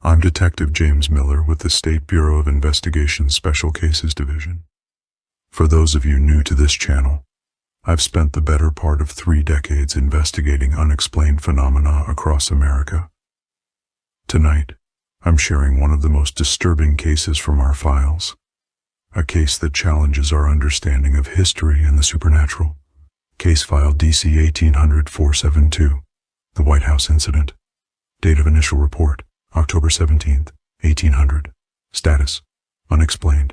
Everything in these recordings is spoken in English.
I'm Detective James Miller with the State Bureau of Investigation Special Cases Division. For those of you new to this channel, I've spent the better part of 3 decades investigating unexplained phenomena across America. Tonight, I'm sharing one of the most disturbing cases from our files, a case that challenges our understanding of history and the supernatural. Case file DC 1800-472, the White House Incident. Date of initial report, October 17th, 1800. Status, unexplained.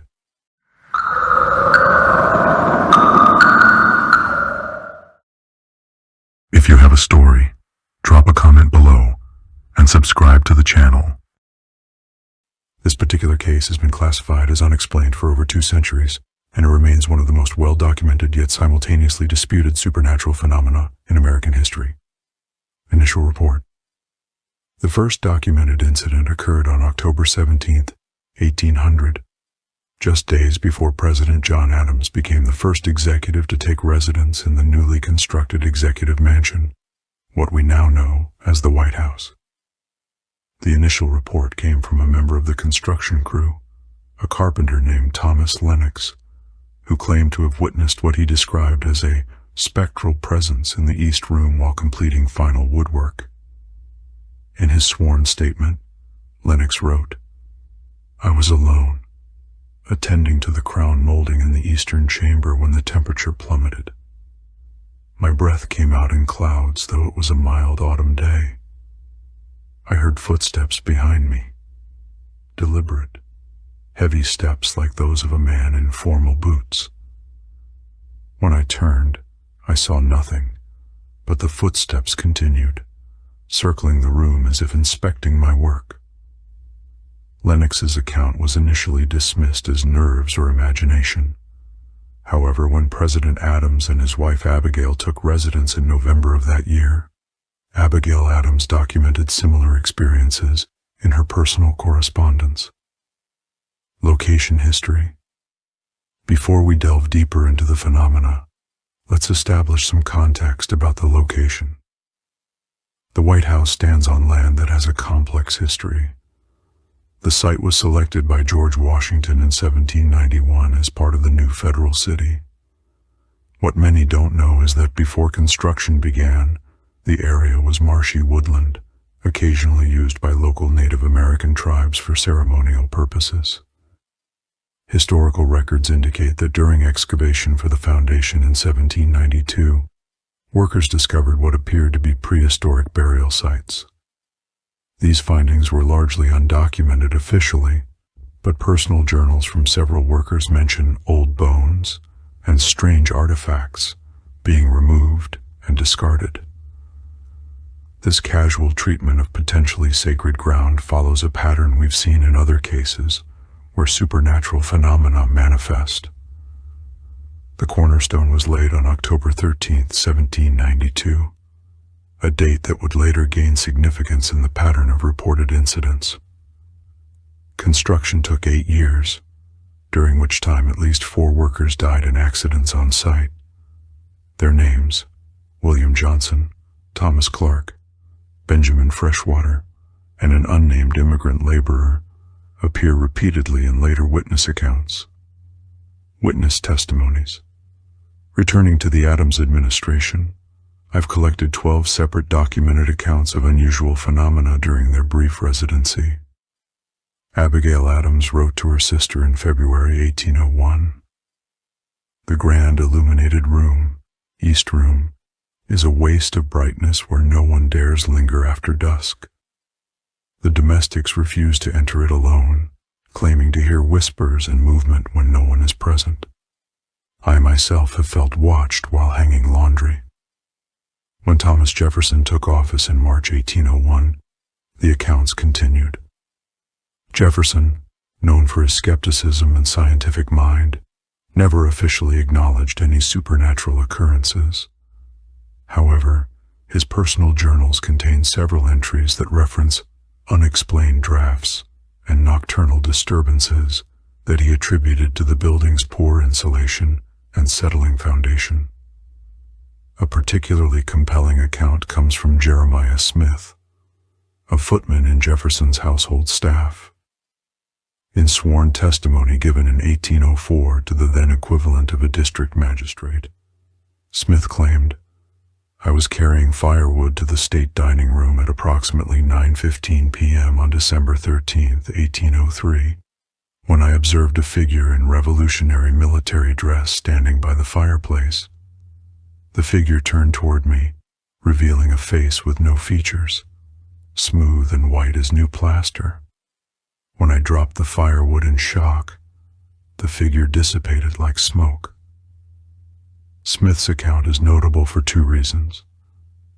If you have a story, drop a comment below and subscribe to the channel. This particular case has been classified as unexplained for over 2 centuries, and it remains one of the most well-documented yet simultaneously disputed supernatural phenomena in American history. Initial report. The first documented incident occurred on October 17, 1800, just days before President John Adams became the first executive to take residence in the newly constructed Executive Mansion, what we now know as the White House. The initial report came from a member of the construction crew, a carpenter named Thomas Lennox, who claimed to have witnessed what he described as a spectral presence in the East Room while completing final woodwork. In his sworn statement, Lennox wrote, "I was alone, attending to the crown molding in the eastern chamber when the temperature plummeted. My breath came out in clouds, though it was a mild autumn day. I heard footsteps behind me, deliberate, heavy steps like those of a man in formal boots. When I turned, I saw nothing, but the footsteps continued, circling the room as if inspecting my work." Lennox's account was initially dismissed as nerves or imagination. However, when President Adams and his wife Abigail took residence in November of that year, Abigail Adams documented similar experiences in her personal correspondence. Location history. Before we delve deeper into the phenomena, let's establish some context about the location. The White House stands on land that has a complex history. The site was selected by George Washington in 1791 as part of the new federal city. What many don't know is that before construction began, the area was marshy woodland, occasionally used by local Native American tribes for ceremonial purposes. Historical records indicate that during excavation for the foundation in 1792, workers discovered what appeared to be prehistoric burial sites. These findings were largely undocumented officially, but personal journals from several workers mention old bones and strange artifacts being removed and discarded. This casual treatment of potentially sacred ground follows a pattern we've seen in other cases where supernatural phenomena manifest. The cornerstone was laid on October 13, 1792, a date that would later gain significance in the pattern of reported incidents. Construction took 8 years, during which time at least 4 workers died in accidents on site. Their names, William Johnson, Thomas Clark, Benjamin Freshwater, and an unnamed immigrant laborer, appear repeatedly in later witness accounts. Witness testimonies. Returning to the Adams administration, I've collected 12 separate documented accounts of unusual phenomena during their brief residency. Abigail Adams wrote to her sister in February 1801, "The grand illuminated room, East Room, is a waste of brightness where no one dares linger after dusk. The domestics refuse to enter it alone, claiming to hear whispers and movement when no one is present. I myself have felt watched while hanging laundry." When Thomas Jefferson took office in March 1801, the accounts continued. Jefferson, known for his skepticism and scientific mind, never officially acknowledged any supernatural occurrences. However, his personal journals contain several entries that reference unexplained drafts and nocturnal disturbances that he attributed to the building's poor insulation and settling foundation. A particularly compelling account comes from Jeremiah Smith, a footman in Jefferson's household staff. In sworn testimony given in 1804 to the then equivalent of a district magistrate, Smith claimed, "I was carrying firewood to the state dining room at approximately 9:15 p.m. on December 13, 1803, when I observed a figure in revolutionary military dress standing by the fireplace. The figure turned toward me, revealing a face with no features, smooth and white as new plaster. When I dropped the firewood in shock, the figure dissipated like smoke." Smith's account is notable for two reasons.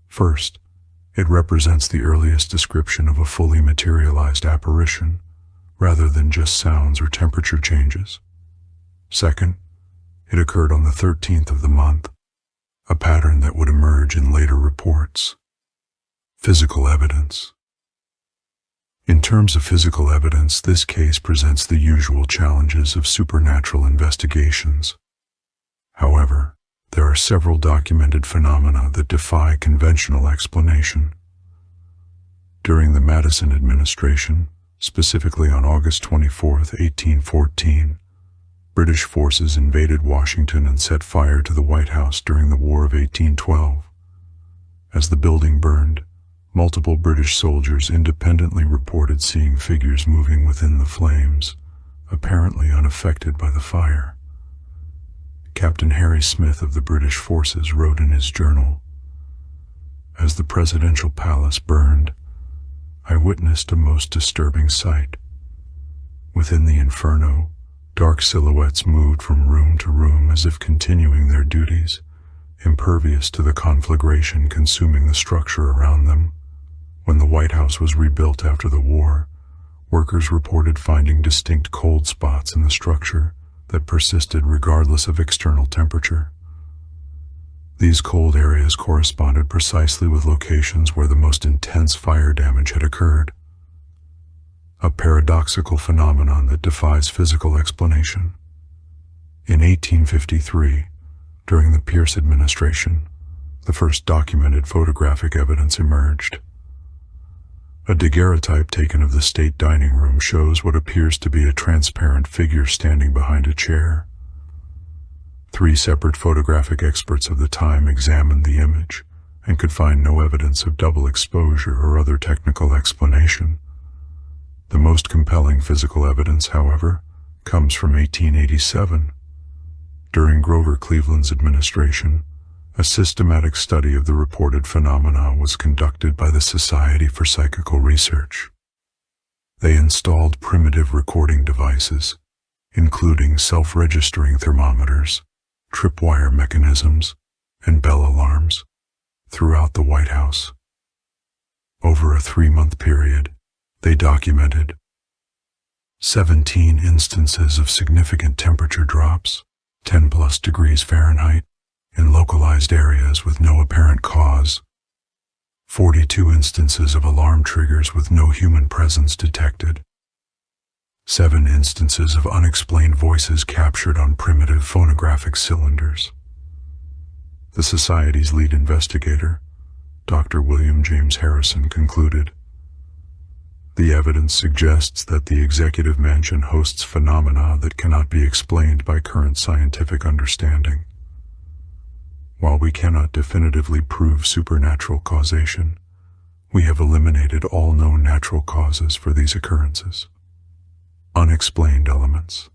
First, it represents the earliest description of a fully materialized apparition, rather than just sounds or temperature changes. Second, it occurred on the 13th of the month, a pattern that would emerge in later reports. Physical evidence. In terms of physical evidence, this case presents the usual challenges of supernatural investigations. However, there are several documented phenomena that defy conventional explanation. During the Madison administration, specifically on August 24, 1814, British forces invaded Washington and set fire to the White House during the War of 1812. As the building burned, multiple British soldiers independently reported seeing figures moving within the flames, apparently unaffected by the fire. Captain Harry Smith of the British forces wrote in his journal, "As the presidential palace burned, I witnessed a most disturbing sight. Within the inferno, dark silhouettes moved from room to room as if continuing their duties, impervious to the conflagration consuming the structure around them. When the White House was rebuilt after the war, workers reported finding distinct cold spots in the structure that persisted regardless of external temperature. These cold areas corresponded precisely with locations where the most intense fire damage had occurred. A paradoxical phenomenon that defies physical explanation. In 1853, during the Pierce administration, the first documented photographic evidence emerged. A daguerreotype taken of the state dining room shows what appears to be a transparent figure standing behind a chair. 3 separate photographic experts of the time examined the image and could find no evidence of double exposure or other technical explanation. The most compelling physical evidence, however, comes from 1887. During Grover Cleveland's administration, a systematic study of the reported phenomena was conducted by the Society for Psychical Research. They installed primitive recording devices, including self-registering thermometers, tripwire mechanisms, and bell alarms, throughout the White House. Over a 3-month period, they documented 17 instances of significant temperature drops, 10+ degrees Fahrenheit, in localized areas with no apparent cause, 42 instances of alarm triggers with no human presence detected, 7 instances of unexplained voices captured on primitive phonographic cylinders. The Society's lead investigator, Dr. William James Harrison, concluded, "The evidence suggests that the Executive Mansion hosts phenomena that cannot be explained by current scientific understanding. While we cannot definitively prove supernatural causation, we have eliminated all known natural causes for these occurrences." Unexplained elements.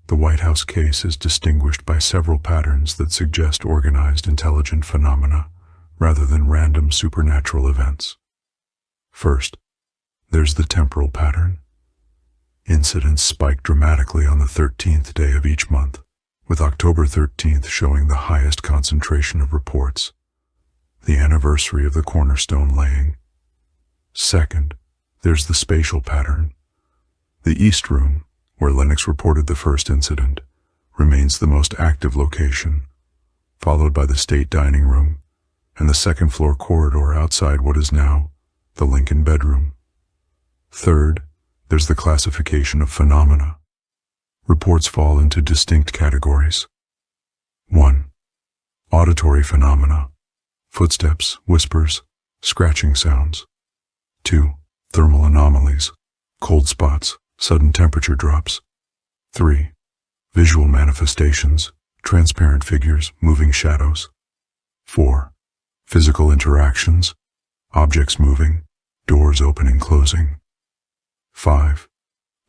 The White House case is distinguished by several patterns that suggest organized intelligent phenomena rather than random supernatural events. First, there's the temporal pattern. Incidents spike dramatically on the 13th day of each month, with October 13th showing the highest concentration of reports, the anniversary of the cornerstone laying. Second, there's the spatial pattern. The East Room, where Lennox reported the first incident, remains the most active location, followed by the state dining room and the second-floor corridor outside what is now the Lincoln bedroom. Third, there's the classification of phenomena. Reports fall into distinct categories. 1. Auditory phenomena: footsteps, whispers, scratching sounds. 2. Thermal anomalies, cold spots, sudden temperature drops. 3. Visual manifestations, transparent figures, moving shadows. 4. Physical interactions, objects moving, doors opening, closing. 5.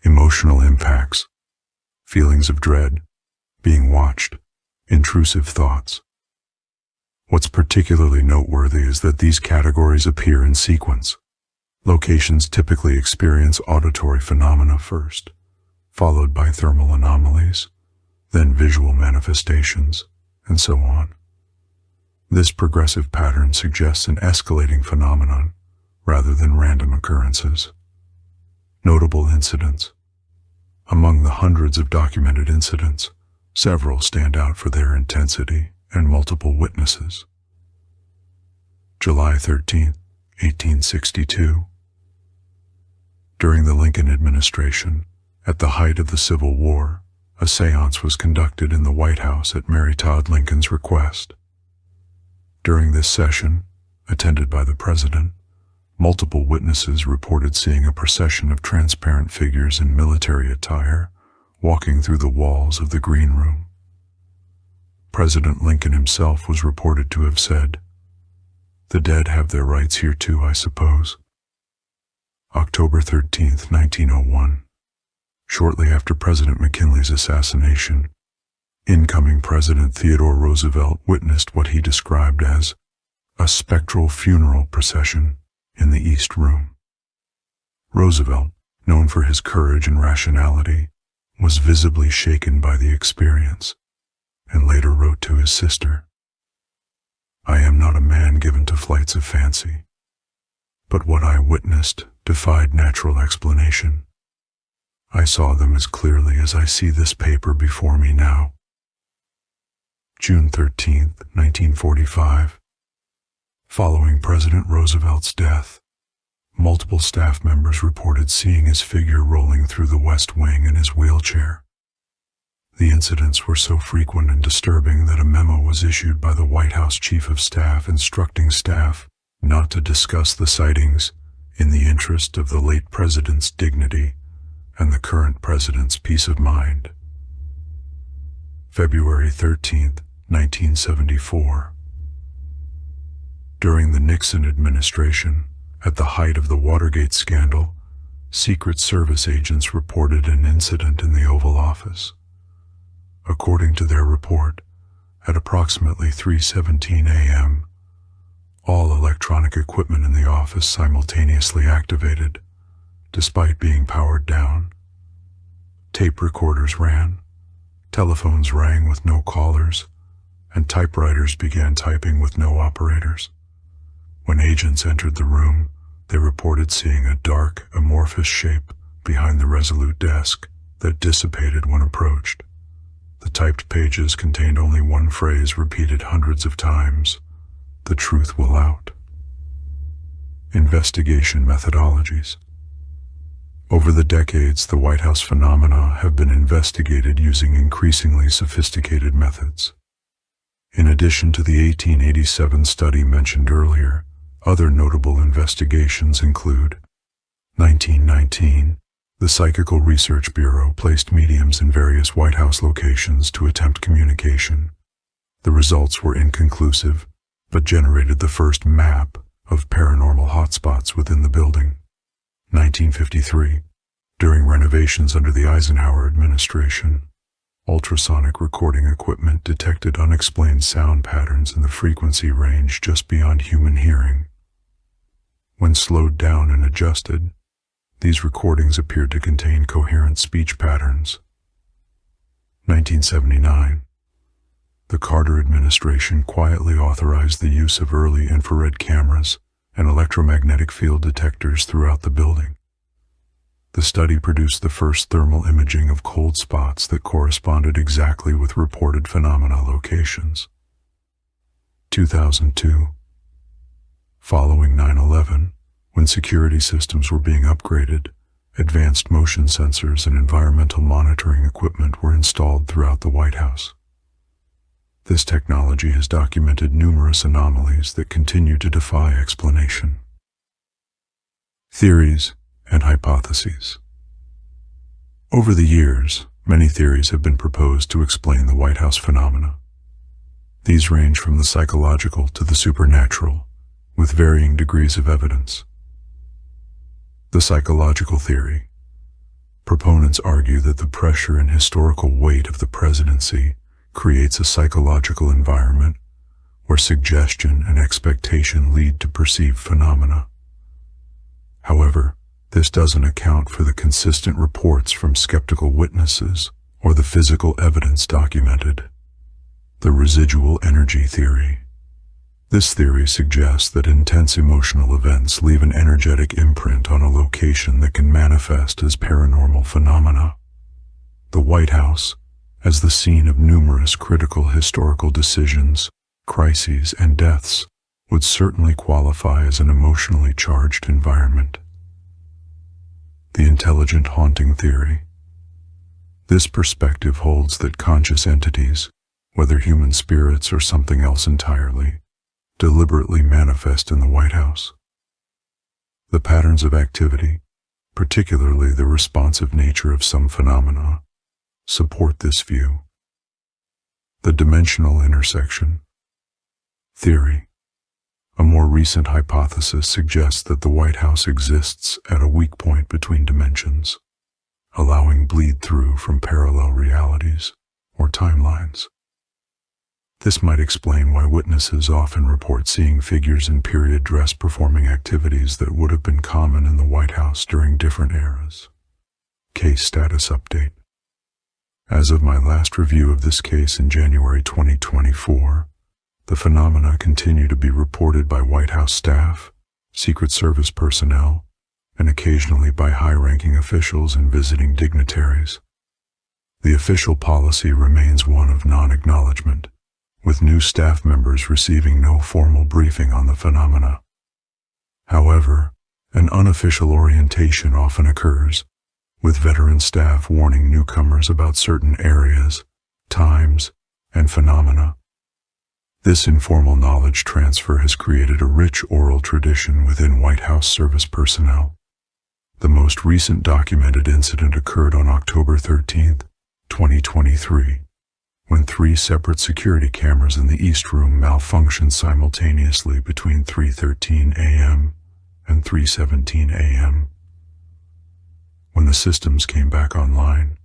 Emotional impacts, feelings of dread, being watched, intrusive thoughts. What's particularly noteworthy is that these categories appear in sequence. Locations typically experience auditory phenomena first, followed by thermal anomalies, then visual manifestations, and so on. This progressive pattern suggests an escalating phenomenon rather than random occurrences. Notable incidents. Among the hundreds of documented incidents, several stand out for their intensity and multiple witnesses. July 13, 1862. During the Lincoln administration, at the height of the Civil War, a séance was conducted in the White House at Mary Todd Lincoln's request. During this session, attended by the President, multiple witnesses reported seeing a procession of transparent figures in military attire walking through the walls of the Green Room. President Lincoln himself was reported to have said, "The dead have their rights here too, I suppose." October 13, 1901. Shortly after President McKinley's assassination, incoming President Theodore Roosevelt witnessed what he described as a spectral funeral procession in the East Room. Roosevelt, known for his courage and rationality, was visibly shaken by the experience, and later wrote to his sister, "I am not a man given to flights of fancy, but what I witnessed defied natural explanation. I saw them as clearly as I see this paper before me now." June 13, 1945. Following President Roosevelt's death, multiple staff members reported seeing his figure rolling through the West Wing in his wheelchair. The incidents were so frequent and disturbing that a memo was issued by the White House Chief of Staff instructing staff not to discuss the sightings in the interest of the late president's dignity and the current president's peace of mind. February 13, 1974. During the Nixon administration, at the height of the Watergate scandal, Secret Service agents reported an incident in the Oval Office. According to their report, at approximately 3:17 a.m., all electronic equipment in the office simultaneously activated, despite being powered down. Tape recorders ran, telephones rang with no callers, and typewriters began typing with no operators. When agents entered the room, they reported seeing a dark, amorphous shape behind the resolute desk that dissipated when approached. The typed pages contained only one phrase repeated hundreds of times: "The truth will out." Investigation methodologies. Over the decades, the White House phenomena have been investigated using increasingly sophisticated methods. In addition to the 1887 study mentioned earlier, other notable investigations include 1919, the Psychical Research Bureau placed mediums in various White House locations to attempt communication. The results were inconclusive, but generated the first map of paranormal hotspots within the building. 1953, during renovations under the Eisenhower administration, ultrasonic recording equipment detected unexplained sound patterns in the frequency range just beyond human hearing. When slowed down and adjusted, these recordings appeared to contain coherent speech patterns. 1979, the Carter administration quietly authorized the use of early infrared cameras and electromagnetic field detectors throughout the building. The study produced the first thermal imaging of cold spots that corresponded exactly with reported phenomena locations. 2002. Following 9/11, when security systems were being upgraded, advanced motion sensors and environmental monitoring equipment were installed throughout the White House. This technology has documented numerous anomalies that continue to defy explanation. Theories and hypotheses. Over the years, many theories have been proposed to explain the White House phenomena. These range from the psychological to the supernatural, with varying degrees of evidence. The psychological theory. Proponents argue that the pressure and historical weight of the presidency creates a psychological environment where suggestion and expectation lead to perceived phenomena. However, this doesn't account for the consistent reports from skeptical witnesses or the physical evidence documented. The residual energy theory. This theory suggests that intense emotional events leave an energetic imprint on a location that can manifest as paranormal phenomena. The White House, as the scene of numerous critical historical decisions, crises, and deaths, would certainly qualify as an emotionally charged environment. The intelligent haunting theory. This perspective holds that conscious entities, whether human spirits or something else entirely, deliberately manifest in the White House. The patterns of activity, particularly the responsive nature of some phenomena, support this view. The dimensional intersection theory. A more recent hypothesis suggests that the White House exists at a weak point between dimensions, allowing bleed-through from parallel realities or timelines. This might explain why witnesses often report seeing figures in period dress performing activities that would have been common in the White House during different eras. Case status update. As of my last review of this case in January 2024, the phenomena continue to be reported by White House staff, Secret Service personnel, and occasionally by high-ranking officials and visiting dignitaries. The official policy remains one of non-acknowledgement, with new staff members receiving no formal briefing on the phenomena. However, an unofficial orientation often occurs, with veteran staff warning newcomers about certain areas, times, and phenomena. This informal knowledge transfer has created a rich oral tradition within White House service personnel. The most recent documented incident occurred on October 13, 2023. When 3 separate security cameras in the East Room malfunctioned simultaneously between 3:13 a.m. and 3:17 a.m. When the systems came back online,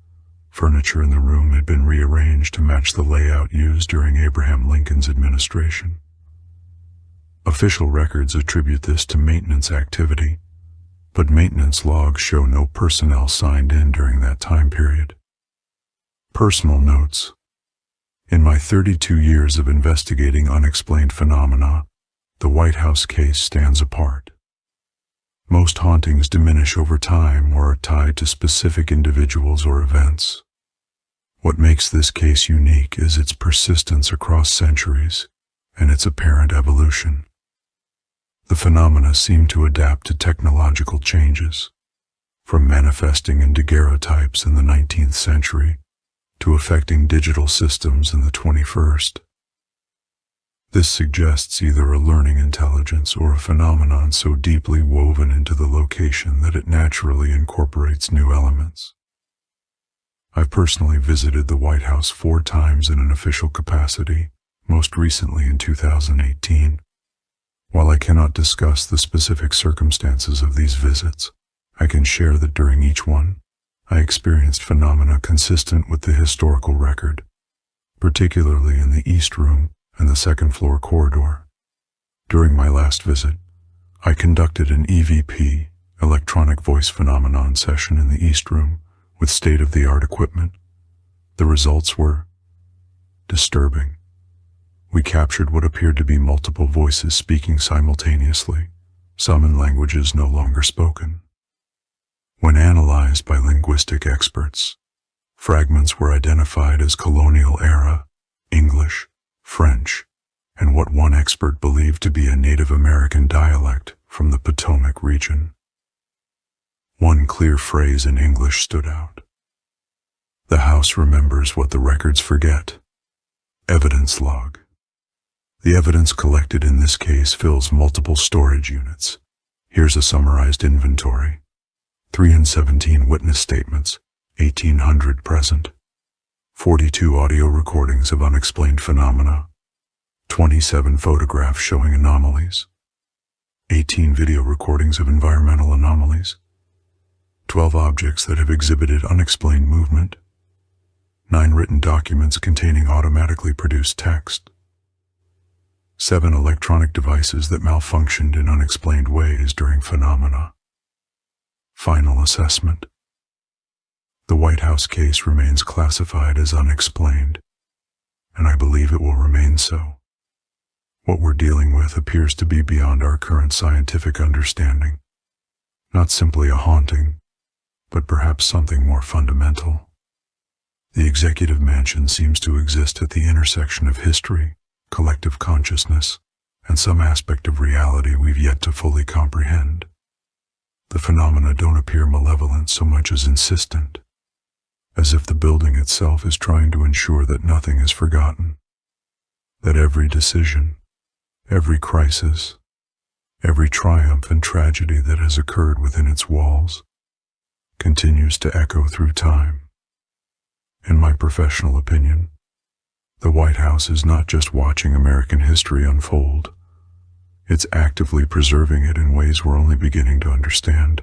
furniture in the room had been rearranged to match the layout used during Abraham Lincoln's administration. Official records attribute this to maintenance activity, but maintenance logs show no personnel signed in during that time period. Personal notes. In my 32 years of investigating unexplained phenomena, the White House case stands apart. Most hauntings diminish over time or are tied to specific individuals or events. What makes this case unique is its persistence across centuries and its apparent evolution. The phenomena seem to adapt to technological changes, from manifesting in daguerreotypes in the 19th century to affecting digital systems in the 21st. This suggests either a learning intelligence or a phenomenon so deeply woven into the location that it naturally incorporates new elements. I've personally visited the White House 4 times in an official capacity, most recently in 2018. While I cannot discuss the specific circumstances of these visits, I can share that during each one, I experienced phenomena consistent with the historical record, particularly in the East Room and the second-floor corridor. During my last visit, I conducted an EVP, electronic voice phenomenon session in the East Room with state-of-the-art equipment. The results were disturbing. We captured what appeared to be multiple voices speaking simultaneously, some in languages no longer spoken. When analyzed by linguistic experts, fragments were identified as colonial era, English, French, and what one expert believed to be a Native American dialect from the Potomac region. One clear phrase in English stood out. The House remembers what the records forget. Evidence log. The evidence collected in this case fills multiple storage units, Here's a summarized inventory. 317 witness statements, 1,800 present. 42 audio recordings of unexplained phenomena. 27 photographs showing anomalies. 18 video recordings of environmental anomalies. 12 objects that have exhibited unexplained movement. 9 written documents containing automatically produced text. 7 electronic devices that malfunctioned in unexplained ways during phenomena. Final assessment. The White House case remains classified as unexplained, and I believe it will remain so. What we're dealing with appears to be beyond our current scientific understanding. Not simply a haunting, but perhaps something more fundamental. The executive mansion seems to exist at the intersection of history, collective consciousness, and some aspect of reality we've yet to fully comprehend. The phenomena don't appear malevolent so much as insistent, as if the building itself is trying to ensure that nothing is forgotten, that every decision, every crisis, every triumph and tragedy that has occurred within its walls continues to echo through time. In my professional opinion, the White House is not just watching American history unfold, it's actively preserving it in ways we're only beginning to understand.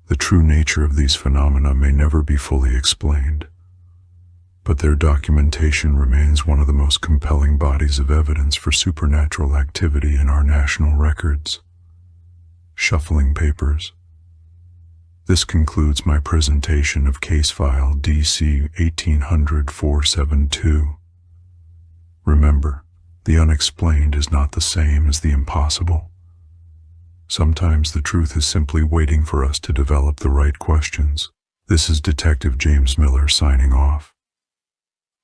The true nature of these phenomena may never be fully explained, but their documentation remains one of the most compelling bodies of evidence for supernatural activity in our national records. Shuffling papers. This concludes my presentation of Case File DC 1800-472. Remember, the unexplained is not the same as the impossible. Sometimes the truth is simply waiting for us to develop the right questions. This is Detective James Miller signing off.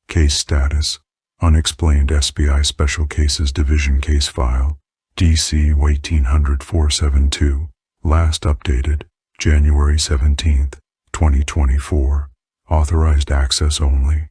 Case status: Unexplained SBI Special Cases Division Case File, DC 1800-472, last updated January 17, 2024, authorized access only.